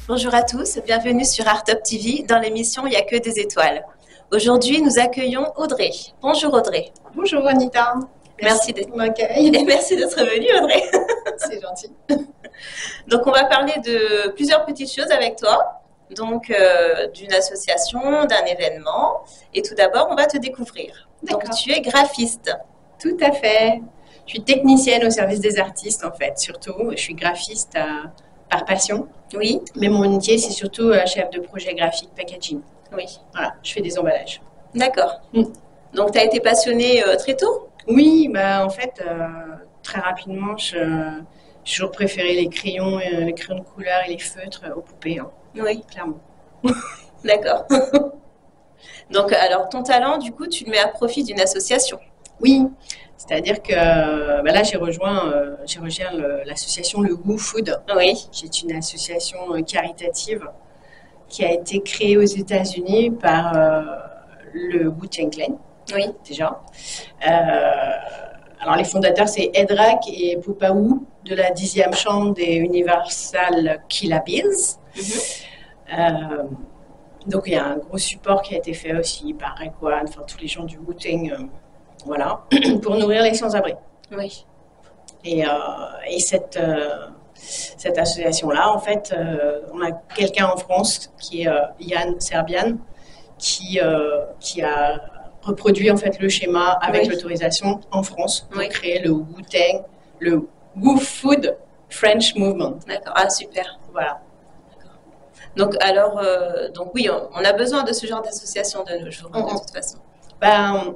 Bonjour à tous, bienvenue sur Art Up TV dans l'émission Il n'y a que des étoiles. Aujourd'hui, nous accueillons Audrey. Bonjour Audrey. Bonjour Anita. Merci d'être m'accueil. et merci d'être venue Audrey. C'est gentil. Donc on va parler de plusieurs petites choses avec toi. Donc d'une association, d'un événement. Et tout d'abord, on va te découvrir. Donc tu es graphiste. Tout à fait. Je suis technicienne au service des artistes en fait, surtout. Je suis graphiste par passion. Oui. Mais mon métier, c'est surtout chef de projet graphique packaging. Oui. Voilà, je fais des emballages. D'accord. Donc tu as été passionnée très tôt? Oui, bah en fait, très rapidement, j'ai toujours préféré les crayons de couleur et les feutres aux poupées. Hein. Oui. Clairement. D'accord. Donc alors ton talent, du coup, tu le mets à profit d'une association? Oui. C'est-à-dire que là, j'ai rejoint l'association Le Woo Food. Oui. C'est une association caritative qui a été créée aux États-Unis par le Wu-Tang Clan. Oui. Déjà. Alors, les fondateurs, c'est Ed Rak et Pupa Wu de la 10e chambre des Universal Killa Bees. Donc, il y a un gros support qui a été fait aussi par Raekwon, enfin tous les gens du Wu-Tang. Voilà, pour nourrir les sans-abri. Oui. Et cette association-là, en fait, on a quelqu'un en France qui est Yann Serbian, qui a reproduit en fait le schéma avec l'autorisation en France pour créer le Wu-Tang, le Woo Food French Movement. D'accord, ah super. Voilà. Donc alors, donc oui, on a besoin de ce genre d'association de nos jours, de toute façon. Ben,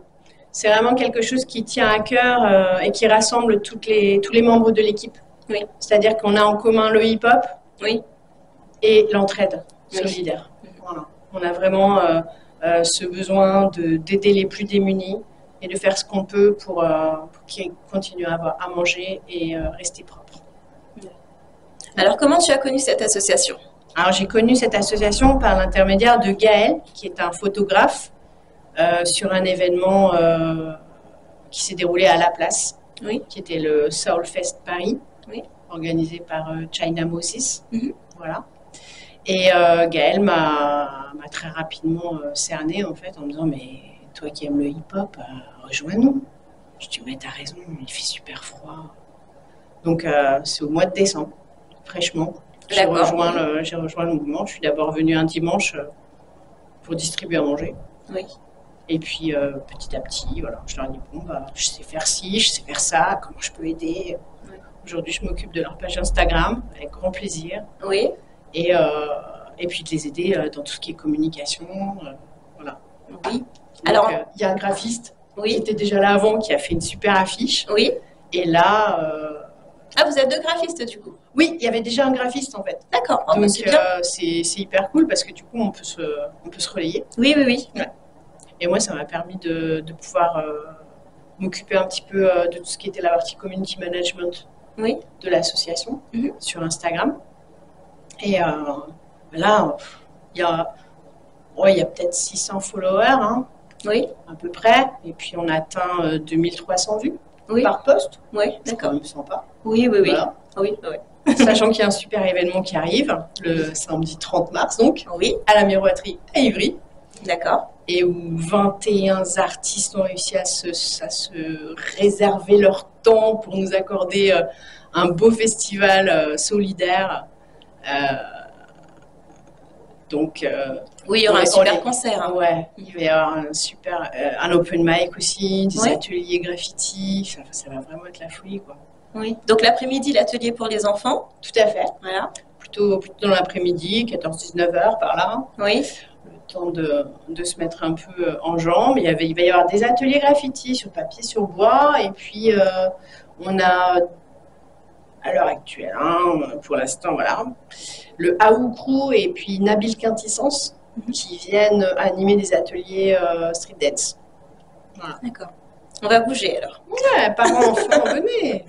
c'est vraiment quelque chose qui tient à cœur et qui rassemble tous les membres de l'équipe. Oui. C'est-à-dire qu'on a en commun le hip-hop et l'entraide solidaire. Voilà. On a vraiment ce besoin d'aider les plus démunis et de faire ce qu'on peut pour qu'ils continuent à manger et rester propres. Alors, comment tu as connu cette association? Alors, j'ai connu cette association par l'intermédiaire de Gaël, qui est un photographe, sur un événement qui s'est déroulé à La Place, qui était le Soul Fest Paris, organisé par China Moses. Voilà. Et Gaël m'a très rapidement cerné en fait en me disant mais toi qui aimes le hip-hop, rejoins-nous. Je dis mais t'as raison, il fait super froid. Donc c'est au mois de décembre, fraîchement. J'ai rejoint le mouvement. Je suis d'abord venue un dimanche pour distribuer à manger. Oui. Et puis, petit à petit, voilà, je leur dis, bon, je sais faire ci, je sais faire ça, comment je peux aider. Aujourd'hui, je m'occupe de leur page Instagram, avec grand plaisir. Oui. Et puis, de les aider dans tout ce qui est communication. Voilà. Oui. Donc, alors, il y a un graphiste qui était déjà là avant, qui a fait une super affiche. Oui. Et là... Ah, vous êtes deux graphistes, du coup? Oui, il y avait déjà un graphiste, en fait. D'accord. Donc, c'est hyper cool, parce que du coup, on peut se relayer. Oui, oui, oui. Ouais. Et moi, ça m'a permis de pouvoir m'occuper un petit peu de tout ce qui était la partie community management de l'association sur Instagram. Et là, il y a peut-être 600 followers, hein, à peu près. Et puis, on atteint 2300 vues par post. Oui, d'accord. C'est quand même sympa. Oui, oui, oui. Voilà. Oui. Sachant qu'il y a un super événement qui arrive, le samedi 30 mars, donc, à la Miroiterie à Ivry. D'accord. Et où 21 artistes ont réussi à se réserver leur temps pour nous accorder un beau festival solidaire. Donc, oui, il y aura un super concert. Hein. Ouais, il va y avoir un open mic aussi, des ateliers graffiti. Ça va vraiment être la folie, quoi. Oui. Donc l'après-midi, l'atelier pour les enfants. Tout à fait. Voilà. Plutôt dans l'après-midi, 14-19 heures par là. Oui. Temps de se mettre un peu en jambes. Il va y avoir des ateliers graffiti sur papier, sur bois. Et puis, on a, à l'heure actuelle, pour l'instant, voilà, le Aou Crew et puis Nabil Quintessence qui viennent animer des ateliers street dance. Voilà. D'accord. On va bouger alors. Ouais, parents, enfants, venez.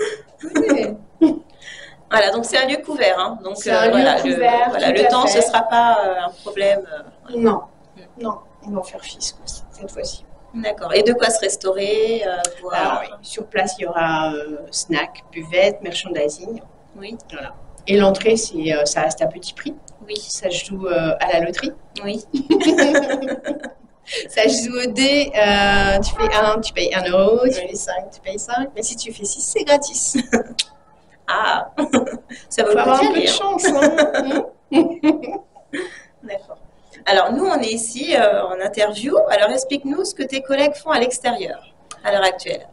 Voilà, donc c'est un lieu couvert. Hein. Donc c'est un lieu couvert. Le temps, ce ne sera pas un problème. Non, on va en faire fi cette fois-ci. D'accord. Et de quoi se restaurer, boire? Alors, sur place, il y aura snack, buvette, merchandising. Oui. Voilà. Et l'entrée, ça reste à petit prix. Oui. Ça se joue à la loterie. Oui. Ça se joue au dé. Tu fais 1, tu payes 1 euro. Tu fais 5, tu payes 5. Mais si tu fais 6, c'est gratis. Ah, ça vaut Faut le coup avoir d'y un peu aller, de hein. chance. Hein. D'accord. Alors, nous, on est ici en interview. Alors, explique-nous ce que tes collègues font à l'extérieur, à l'heure actuelle.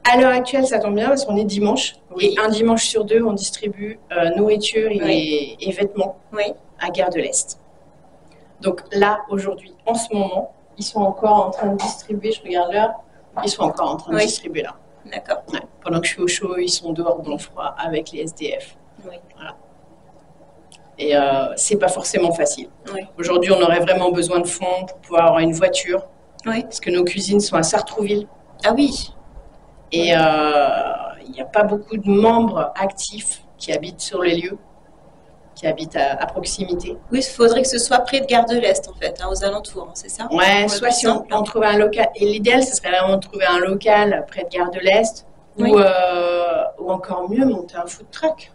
À l'heure actuelle, ça tombe bien parce qu'on est dimanche. Oui. Et un dimanche sur deux, on distribue nourriture et vêtements à Gare de l'Est. Donc là, aujourd'hui, en ce moment, ils sont encore en train de distribuer, je regarde l'heure, ils sont encore en train de distribuer là. D'accord. Ouais. Pendant que je suis au chaud, ils sont dehors dans le froid avec les SDF. Oui. Voilà. Et c'est pas forcément facile. Oui. Aujourd'hui, on aurait vraiment besoin de fonds pour pouvoir avoir une voiture. Oui. Parce que nos cuisines sont à Sartrouville. Ah oui. Et il n'y a pas beaucoup de membres actifs qui habitent sur les lieux, qui habitent à proximité. Oui, il faudrait que ce soit près de Gare de l'Est, en fait, hein, aux alentours, hein, c'est ça? Ouais, soit si on trouvait un local. Et l'idéal, ce serait vraiment de trouver un local près de Gare de l'Est, ou encore mieux, monter un food truck.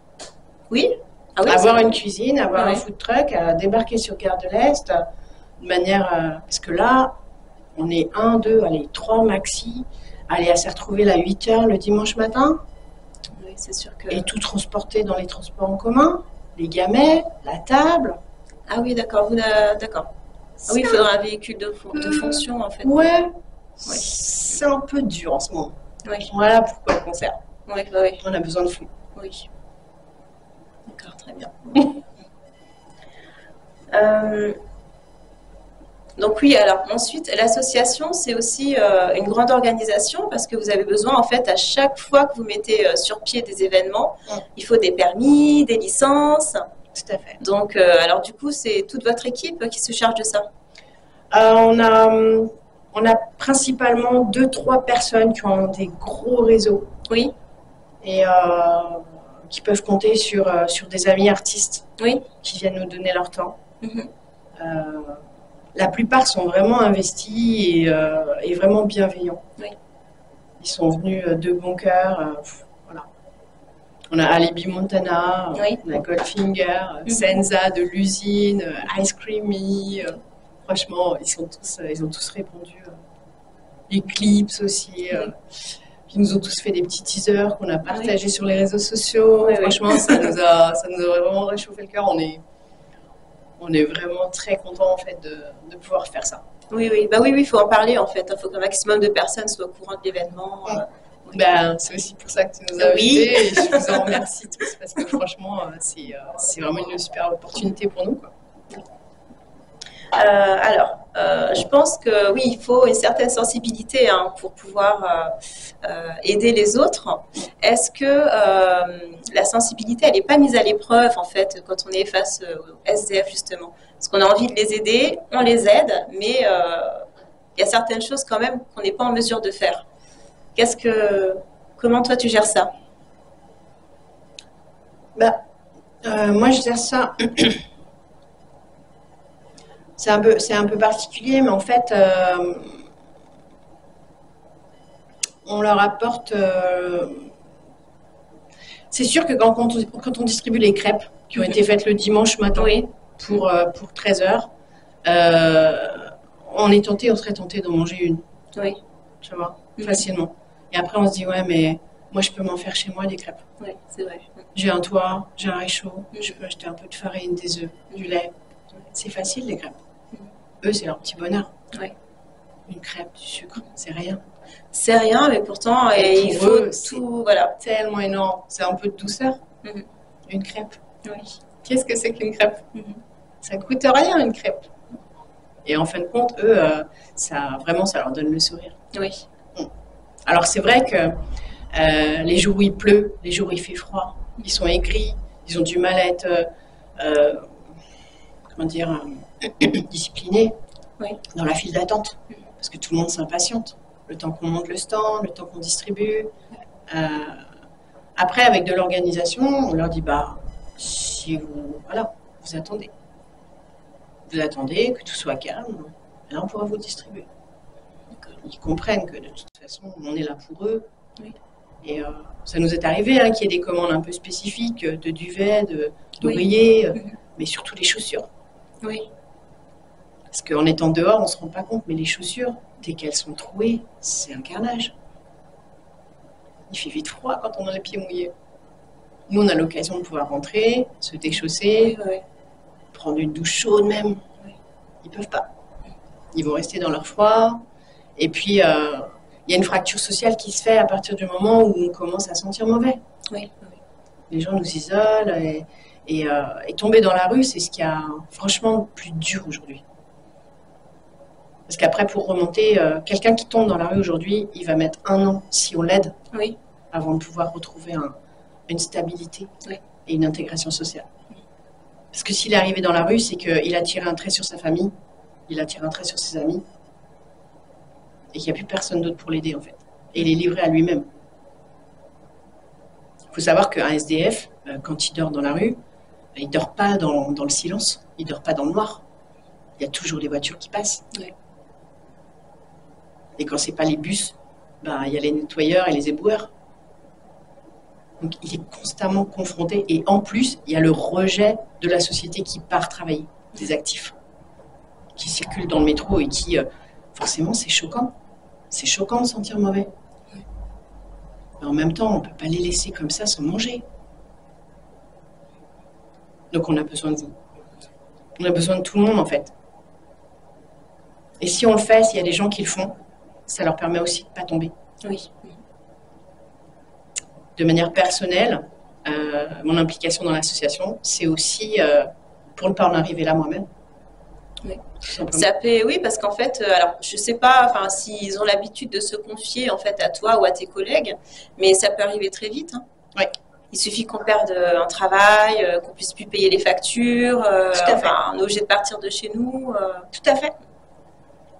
Oui. Ah oui, avoir une cuisine, avoir un food truck, débarquer sur Gare de l'Est, de manière. Parce que là, on est 1, 2, allez, 3 maxi. Aller à s'y retrouver à 8 h le dimanche matin. Oui, c'est sûr que... Et tout transporter dans les transports en commun, les gamets, la table. Ah oui, d'accord. D'accord. Ah oui, il faudra un véhicule de fonction, en fait. Ouais. C'est un peu dur en ce moment. Oui. Voilà pourquoi le concert. Oui. On a besoin de fonds. Oui. D'accord, très bien. Donc oui, alors ensuite, l'association, c'est aussi une grande organisation parce que vous avez besoin, en fait, à chaque fois que vous mettez sur pied des événements, il faut des permis, des licences. Tout à fait. Donc, alors du coup, c'est toute votre équipe qui se charge de ça? On a principalement 2-3 personnes qui ont des gros réseaux. Oui. Et qui peuvent compter sur des amis artistes qui viennent nous donner leur temps. La plupart sont vraiment investis et vraiment bienveillants. Oui. Ils sont venus de bon cœur. Voilà. On a Alibi Montana, on a Goldfinger, Senza de l'usine, Ice Creamy. Franchement, ils ont tous répondu. Eclipse aussi. Ils nous ont tous fait des petits teasers qu'on a partagés sur les réseaux sociaux. Franchement, ça nous a vraiment réchauffé le cœur. On est vraiment très contents en fait de pouvoir faire ça. Oui, il faut en parler en fait. Il faut qu'un maximum de personnes soient au courant de l'événement. C'est aussi pour ça que tu nous as invités et je vous en remercie tous parce que franchement, c'est vraiment une super opportunité pour nous, quoi. Je pense que oui, il faut une certaine sensibilité pour pouvoir aider les autres. Est-ce que la sensibilité, elle n'est pas mise à l'épreuve en fait quand on est face aux SDF justement? Parce qu'on a envie de les aider, on les aide, mais il y a certaines choses quand même qu'on n'est pas en mesure de faire. Comment toi tu gères ça? Moi je gère ça. C'est un peu particulier, mais en fait, on leur apporte... C'est sûr que quand on distribue les crêpes qui ont été faites le dimanche matin pour 13 h, on serait tenté d'en manger une. Oui. Tu vois, facilement. Et après, on se dit, ouais, mais moi, je peux m'en faire chez moi des crêpes. Oui, c'est vrai. J'ai un toit, j'ai un réchaud, je peux acheter un peu de farine, des œufs, du lait. C'est facile, les crêpes. Eux, c'est leur petit bonheur. Oui. Une crêpe, du sucre, c'est rien. C'est rien, mais pourtant, il faut tout, voilà. Tellement énorme. C'est un peu de douceur. Une crêpe. Oui. Qu'est-ce que c'est qu'une crêpe? Ça coûte rien, une crêpe. Et en fin de compte, eux, ça leur donne le sourire. Oui. Alors, c'est vrai que les jours où il pleut, les jours où il fait froid, ils sont aigris, ils ont du mal à être, disciplinés dans la file d'attente. Parce que tout le monde s'impatiente. Le temps qu'on monte le stand, le temps qu'on distribue. Après, avec de l'organisation, on leur dit, si vous attendez. Vous attendez que tout soit calme, et là, on pourra vous distribuer. Ils comprennent que de toute façon, on est là pour eux. Oui. Et ça nous est arrivé hein, qu'il y ait des commandes un peu spécifiques de duvet, d'oreiller, mais surtout les chaussures. Oui. Parce qu'en étant dehors, on ne se rend pas compte, mais les chaussures, dès qu'elles sont trouées, c'est un carnage. Il fait vite froid quand on a les pieds mouillés. Nous, on a l'occasion de pouvoir rentrer, se déchausser, prendre une douche chaude même. Ils ne peuvent pas. Ils vont rester dans leur froid. Et puis, il y a une fracture sociale qui se fait à partir du moment où on commence à sentir mauvais. Oui. Les gens nous isolent et tomber dans la rue, c'est ce qu'il y a franchement plus dur aujourd'hui. Parce qu'après, pour remonter, quelqu'un qui tombe dans la rue aujourd'hui, il va mettre 1 an, si on l'aide, avant de pouvoir retrouver une stabilité et une intégration sociale. Parce que s'il est arrivé dans la rue, c'est qu'il a tiré un trait sur sa famille, il a tiré un trait sur ses amis, et qu'il n'y a plus personne d'autre pour l'aider, en fait. Et il est livré à lui-même. Il faut savoir qu'un SDF, quand il dort dans la rue, il ne dort pas dans le silence, il ne dort pas dans le noir. Il y a toujours des voitures qui passent. Et quand ce n'est pas les bus, il y a les nettoyeurs et les éboueurs. Donc il est constamment confronté. Et en plus, il y a le rejet de la société qui part travailler, des actifs, qui circulent dans le métro et qui, forcément, c'est choquant. C'est choquant de sentir mauvais. Mais en même temps, on ne peut pas les laisser comme ça sans manger. Donc on a besoin de vous. On a besoin de tout le monde, en fait. Et si on le fait, s'il y a des gens qui le font, ça leur permet aussi de ne pas tomber. Oui. De manière personnelle, mon implication dans l'association, c'est aussi pour ne pas en arriver là moi-même. Oui. Ça peut, oui, parce qu'en fait, alors je sais pas, s'ils ont l'habitude de se confier en fait à toi ou à tes collègues, mais ça peut arriver très vite. Hein. Oui. Il suffit qu'on perde un travail, qu'on puisse plus payer les factures, on est obligé de partir de chez nous. Tout à fait.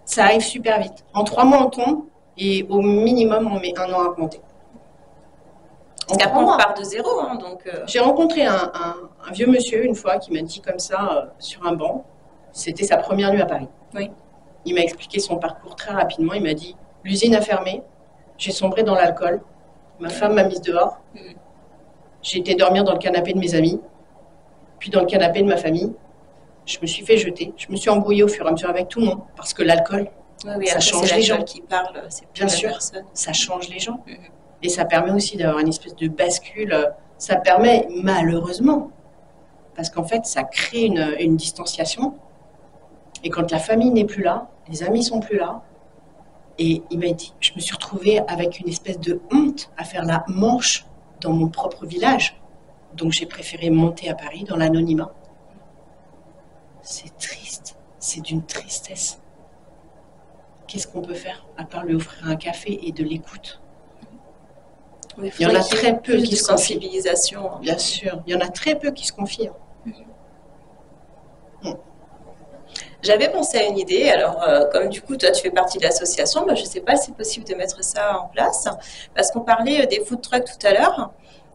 Ça arrive super vite. En 3 mois, on tombe et au minimum, on met 1 an à remonter. Parce qu'après, on part de zéro. Hein, J'ai rencontré un vieux monsieur une fois qui m'a dit comme ça, sur un banc, c'était sa première nuit à Paris. Oui. Il m'a expliqué son parcours très rapidement. Il m'a dit, l'usine a fermé, j'ai sombré dans l'alcool, ma femme m'a mise dehors, j'ai été dormir dans le canapé de mes amis, puis dans le canapé de ma famille. Je me suis fait jeter, je me suis embrouillée au fur et à mesure avec tout le monde, parce que l'alcool, ça change les gens. Qui parle, c'est bien sûr, ça change les gens. Et ça permet aussi d'avoir une espèce de bascule. Ça permet malheureusement, parce qu'en fait, ça crée une distanciation. Et quand la famille n'est plus là, les amis sont plus là, et il m'a dit, je me suis retrouvée avec une espèce de honte à faire la manche dans mon propre village. Donc j'ai préféré monter à Paris dans l'anonymat. C'est triste, c'est d'une tristesse. Qu'est-ce qu'on peut faire à part lui offrir un café et de l'écoute? Il y en a très peu qui se confient. Sensibilisation. Bien sûr, il y en a très peu qui se confient. J'avais pensé à une idée, alors comme du coup toi tu fais partie de l'association, je ne sais pas si c'est possible de mettre ça en place, parce qu'on parlait des food trucks tout à l'heure,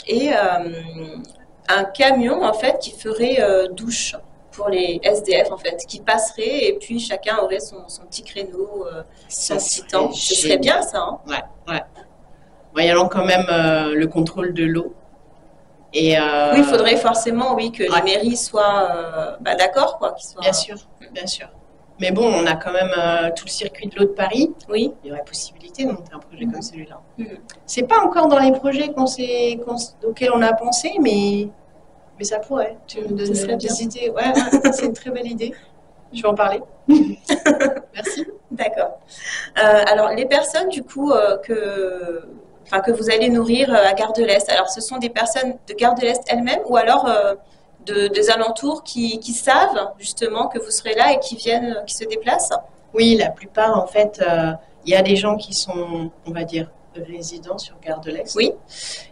et un camion en fait qui ferait douche pour les SDF en fait, qui passerait et puis chacun aurait son petit créneau, son petit temps. Ce serait bien ça. Hein. Ouais. Voyons quand même le contrôle de l'eau. Et oui, il faudrait forcément que les mairies soient d'accord, quoi. Soient... Bien sûr. Mais bon, on a quand même tout le circuit de l'eau de Paris. Oui. Il y aurait possibilité de monter un projet comme celui-là. C'est pas encore dans les projets auxquels on a pensé, mais ça pourrait. Tu me donnes des idées. Ouais, c'est une très belle idée. Je vais en parler. Merci. D'accord. Alors, les personnes, du coup, que vous allez nourrir à Gare de l'Est, alors ce sont des personnes de Gare de l'Est elles-mêmes ou alors des alentours qui savent justement que vous serez là et qui se déplacent? Oui, la plupart, en fait, il y a des gens qui sont, on va dire, résidents sur Gare de l'Est. Oui.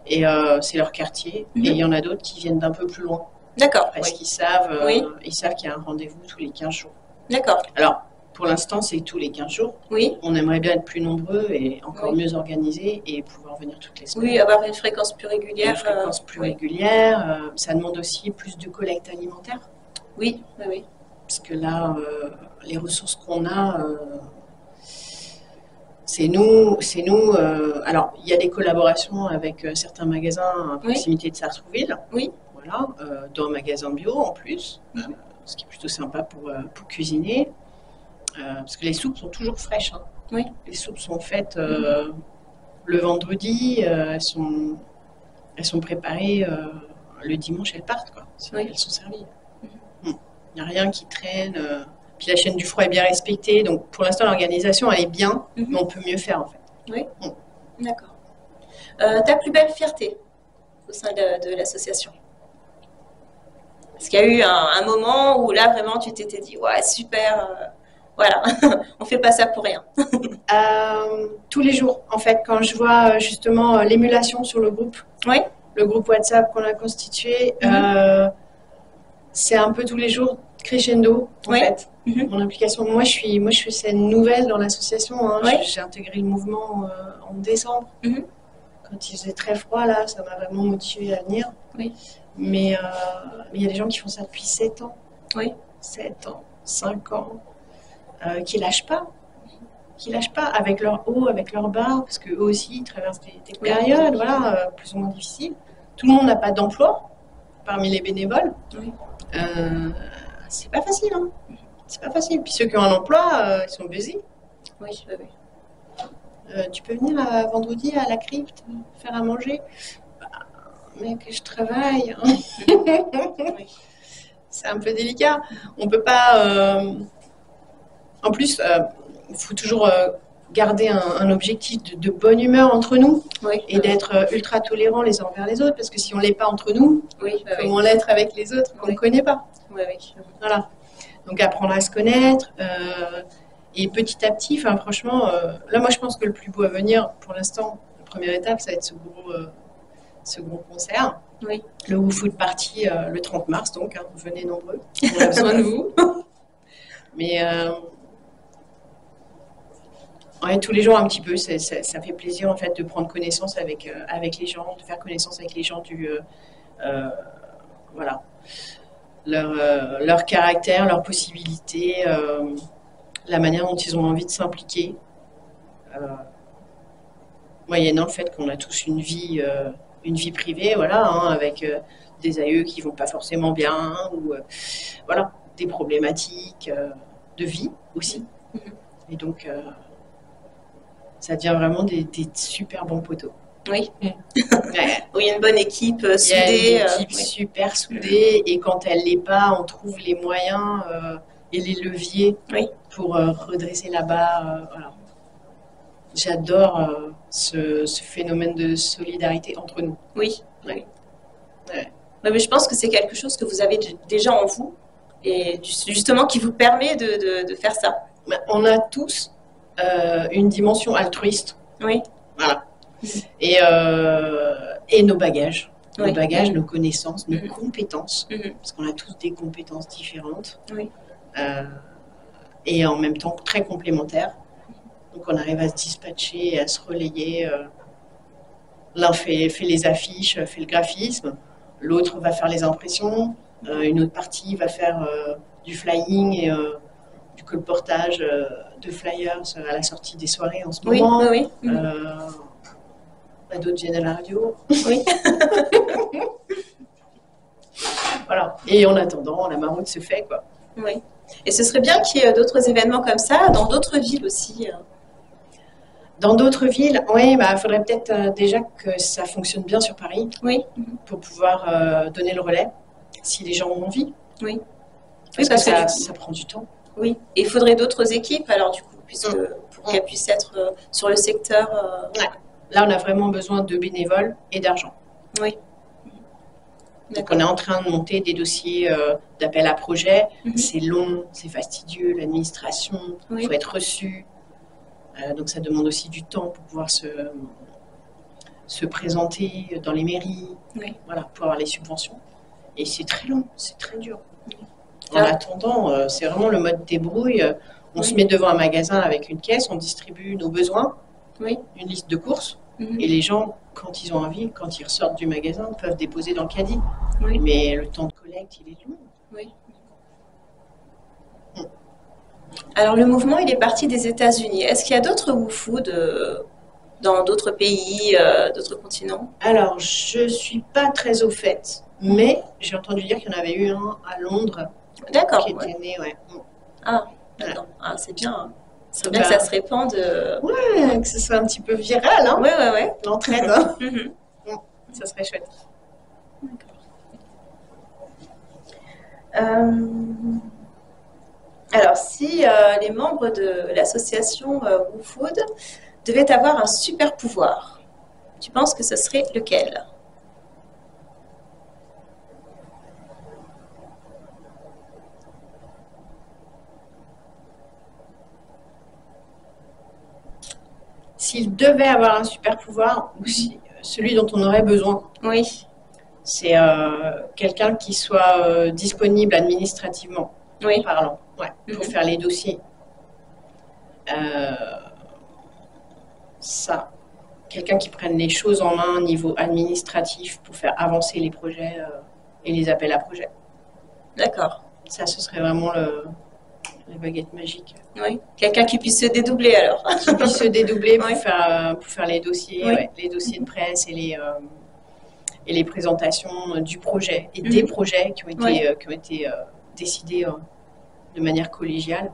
Et c'est leur quartier. Et il y en a d'autres qui viennent d'un peu plus loin. D'accord. Parce qu'ils savent, qu'il y a un rendez-vous tous les 15 jours. D'accord. Alors, pour l'instant, c'est tous les 15 jours. Oui. On aimerait bien être plus nombreux et encore mieux organisés et pouvoir venir toutes les semaines. Oui, avoir une fréquence plus régulière. Une fréquence plus régulière. Ça demande aussi plus de collecte alimentaire. Oui. Parce que là, les ressources qu'on a, c'est nous. Alors, il y a des collaborations avec certains magasins à proximité de Sartrouville. Oui. Voilà, dans un magasin bio en plus, ce qui est plutôt sympa pour cuisiner. Parce que les soupes sont toujours fraîches. Hein. Oui. Les soupes sont faites le vendredi, elles sont préparées le dimanche, elles partent, quoi. Elles sont servies. Il n'y a rien qui traîne. Puis la chaîne du froid est bien respectée. Donc pour l'instant, l'organisation, elle est bien, mais on peut mieux faire en fait. Oui, d'accord. Ta plus belle fierté au sein de l'association? Est-ce qu'il y a eu un moment où là, vraiment, tu t'étais dit, ouais, super, voilà, on fait pas ça pour rien? Tous les jours, en fait, quand je vois justement l'émulation sur le groupe, le groupe WhatsApp qu'on a constitué, c'est un peu tous les jours crescendo, en fait, mon implication. Moi, je suis celle nouvelle dans l'association. Hein. J'ai intégré le mouvement en décembre. Quand il faisait très froid, là, ça m'a vraiment motivée à venir. Mais il y a des gens qui font ça depuis 7 ans. 7 ans, 5 ans, qui lâchent pas. Qui lâchent pas avec leur haut, avec leur bas, parce qu'eux aussi ils traversent des périodes voilà, plus ou moins difficiles. Tout le monde n'a pas d'emploi parmi les bénévoles. C'est pas facile, hein. C'est pas facile. Puis ceux qui ont un emploi, ils sont busy. Tu peux venir vendredi à la crypte faire à manger. Mec, je travaille. C'est un peu délicat. On peut pas. En plus, il faut toujours garder un objectif de bonne humeur entre nous et d'être ultra tolérants les uns envers les autres. Parce que si on ne l'est pas entre nous, comment l'être avec les autres qu'on ne connaît pas. Voilà. Donc apprendre à se connaître. Et petit à petit, franchement, là, moi, je pense que le plus beau à venir, pour l'instant, la première étape, ça va être ce gros concert. Le WooFood Party le 30 mars, donc, venez nombreux. On a besoin de vous. Mais tous les jours un petit peu, ça fait plaisir en fait de prendre connaissance avec les gens, de faire connaissance avec les gens voilà, leur caractère, leurs possibilités, la manière dont ils ont envie de s'impliquer, moyennant le fait qu'on a tous une vie privée, voilà, avec des aïeux qui vont pas forcément bien, ou voilà, des problématiques de vie aussi. Et donc ça devient vraiment des super bons poteaux. Oui, une bonne équipe soudée. Il y a une équipe super soudée, et quand elle l'est pas, on trouve les moyens et les leviers pour redresser la barre. Voilà. J'adore ce phénomène de solidarité entre nous. Mais je pense que c'est quelque chose que vous avez déjà en vous, et justement qui vous permet de faire ça. On a tous une dimension altruiste. Voilà. Et nos bagages. Nos bagages, nos connaissances, nos compétences. Parce qu'on a tous des compétences différentes. Et en même temps très complémentaires. Donc on arrive à se dispatcher, à se relayer. L'un fait les affiches, fait le graphisme. L'autre va faire les impressions. Une autre partie va faire du flying et du colportage de flyers à la sortie des soirées en ce moment. D'autres viennent à la radio. Voilà. Et en attendant, la maroute se fait, quoi. Et ce serait bien qu'il y ait d'autres événements comme ça dans d'autres villes aussi. Dans d'autres villes, il faudrait peut-être déjà que ça fonctionne bien sur Paris pour pouvoir donner le relais, si les gens ont envie. Parce que ça prend du temps. Et il faudrait d'autres équipes, alors du coup, pour qu'elles puissent être sur le secteur. Là, on a vraiment besoin de bénévoles et d'argent. Donc, on est en train de monter des dossiers d'appel à projet. C'est long, c'est fastidieux, l'administration, il faut être reçu. Donc, ça demande aussi du temps pour pouvoir se présenter dans les mairies, voilà, pour avoir les subventions. Et c'est très long, c'est très dur. En attendant, c'est vraiment le mode débrouille. On se met devant un magasin avec une caisse, on distribue nos besoins, une liste de courses, et les gens, quand ils ont envie, quand ils ressortent du magasin, peuvent déposer dans le caddie. Mais le temps de collecte, il est long. Alors, le mouvement, il est parti des États-Unis. Est-ce qu'il y a d'autres WooFood dans d'autres pays, d'autres continents? Alors, je suis pas très au fait, mais j'ai entendu dire qu'il y en avait eu un à Londres D'accord. qui était né, ouais. Ah, d'accord. Ah, c'est bien. Hein. C'est bien que ça se répande. Ouais, que ce soit un petit peu viral, hein. Ouais. L'entraide. Hein. Ça serait chouette. Alors, si les membres de l'association WooFood devaient avoir un super pouvoir, tu penses que ce serait lequel? S'il devait avoir un super pouvoir, ou celui dont on aurait besoin. Oui. C'est quelqu'un qui soit disponible administrativement parlant, pour faire les dossiers. Ça, quelqu'un qui prenne les choses en main au niveau administratif pour faire avancer les projets et les appels à projets. D'accord. Ça, ce serait vraiment la baguette magique. Oui. Quelqu'un qui puisse se dédoubler alors. Qui puisse se dédoubler pour faire les dossiers, les dossiers de presse et les présentations du projet et des projets qui ont été décidés de manière collégiale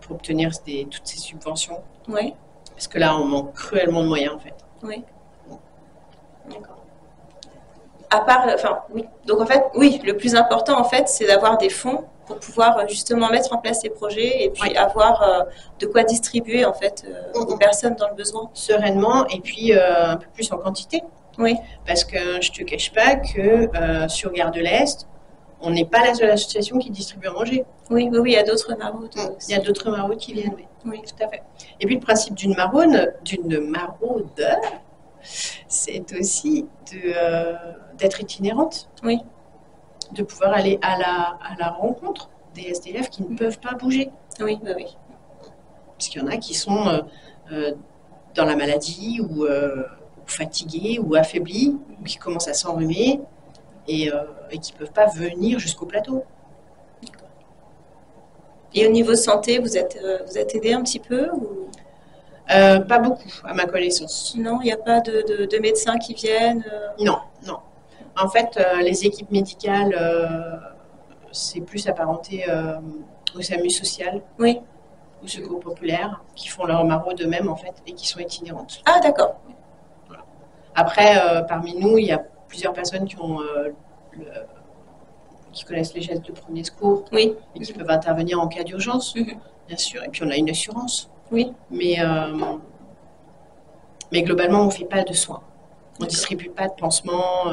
pour obtenir toutes ces subventions. Oui. Parce que là, on manque cruellement de moyens, en fait. Oui. D'accord. À part, oui. Donc, en fait, oui, le plus important, en fait, c'est d'avoir des fonds pour pouvoir justement mettre en place ces projets et puis avoir de quoi distribuer, en fait, aux personnes dans le besoin. Sereinement et puis un peu plus en quantité. Oui. Parce que je ne te cache pas que sur Gare de l'Est, on n'est pas la seule association qui distribue à manger. Oui, il y a d'autres maraudes. Il y a d'autres maraudes qui viennent, oui, tout à fait. Et puis le principe d'une maraude, c'est aussi d'être itinérante. Oui. De pouvoir aller à la rencontre des SDF qui ne peuvent pas bouger. Oui. Parce qu'il y en a qui sont dans la maladie ou fatigués ou affaiblis, ou qui commencent à s'enrhumer et qui ne peuvent pas venir jusqu'au plateau. Et au niveau santé, vous êtes aidé un petit peu ou... Pas beaucoup, à ma connaissance. Non, il n'y a pas de médecins qui viennent Non. En fait, les équipes médicales, c'est plus apparenté au SAMU social, au Secours populaire, qui font leur maraude eux-mêmes, en fait, et qui sont itinérantes. Ah, d'accord. Voilà. Après, parmi nous, il y a plusieurs personnes qui connaissent les gestes de premier secours et qui peuvent intervenir en cas d'urgence, bien sûr. Et puis, on a une assurance. Oui. Mais globalement, on ne fait pas de soins. On ne distribue pas de pansements.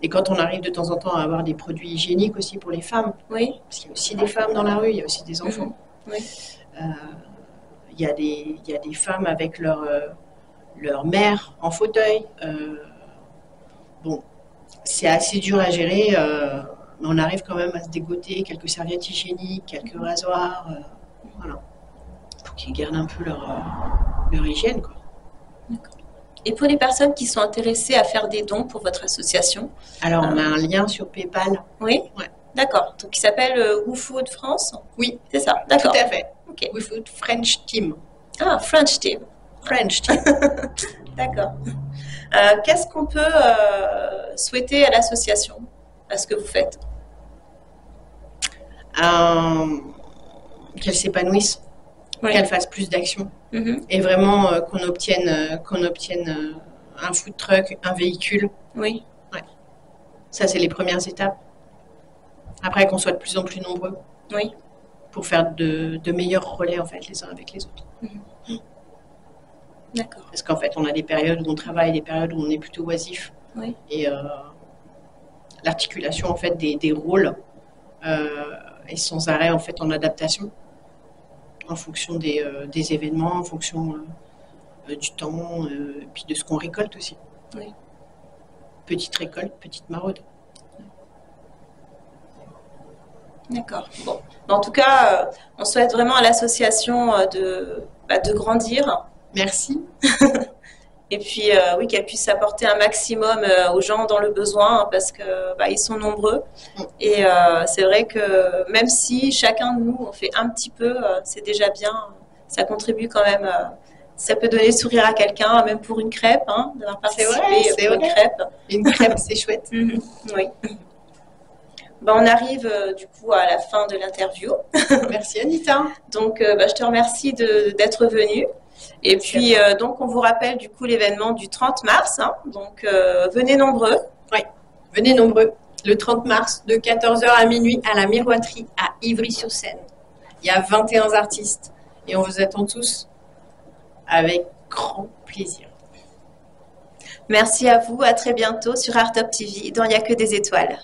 Et quand on arrive de temps en temps à avoir des produits hygiéniques aussi pour les femmes, parce qu'il y a aussi des femmes dans la rue, il y a aussi des enfants. Il y a des femmes avec leur mère en fauteuil. Bon, c'est assez dur à gérer, mais on arrive quand même à se dégoter quelques serviettes hygiéniques, quelques rasoirs, voilà, pour qu'ils gardent un peu leur hygiène, quoi. Et pour les personnes qui sont intéressées à faire des dons pour votre association? Alors, on a un lien sur PayPal. Oui. D'accord. Donc, il s'appelle WooFood France? Oui. C'est ça, d'accord. Tout à fait. Okay. WooFood French Team. Ah, French Team. French Team. D'accord. Qu'est-ce qu'on peut souhaiter à l'association, à ce que vous faites? Qu'elle s'épanouisse, qu'elle fasse plus d'actions. Et vraiment qu'on obtienne un food truck, un véhicule. Oui. Ouais. Ça, c'est les premières étapes. Après, qu'on soit de plus en plus nombreux. Oui. Pour faire de meilleurs relais, en fait, les uns avec les autres. D'accord. Parce qu'en fait, on a des périodes où on travaille, des périodes où on est plutôt oisif. Oui. Et l'articulation, en fait, des rôles est sans arrêt, en fait, en adaptation. En fonction des événements, en fonction du temps, et puis de ce qu'on récolte aussi. Oui. Petite récolte, petite maraude. D'accord. Bon. En tout cas, on souhaite vraiment à l'association de grandir. Merci. Et puis, oui, qu'elle puisse apporter un maximum aux gens dans le besoin, hein, parce que ils sont nombreux. Et c'est vrai que même si chacun de nous, on fait un petit peu, c'est déjà bien. Ça contribue quand même. Ça peut donner le sourire à quelqu'un, même pour une crêpe, hein, d'avoir participé pour une crêpe. Une crêpe, c'est chouette. Oui. On arrive du coup à la fin de l'interview. Merci Anita. Donc, je te remercie d'être venue. Et puis, donc, on vous rappelle du coup l'événement du 30 mars. Hein. Donc, venez nombreux. Oui, venez nombreux. Le 30 mars, de 14h à minuit, à la Miroiterie, à Ivry-sur-Seine. Il y a 21 artistes. Et on vous attend tous avec grand plaisir. Merci à vous. À très bientôt sur Art Top TV dans Il n'y a que des étoiles.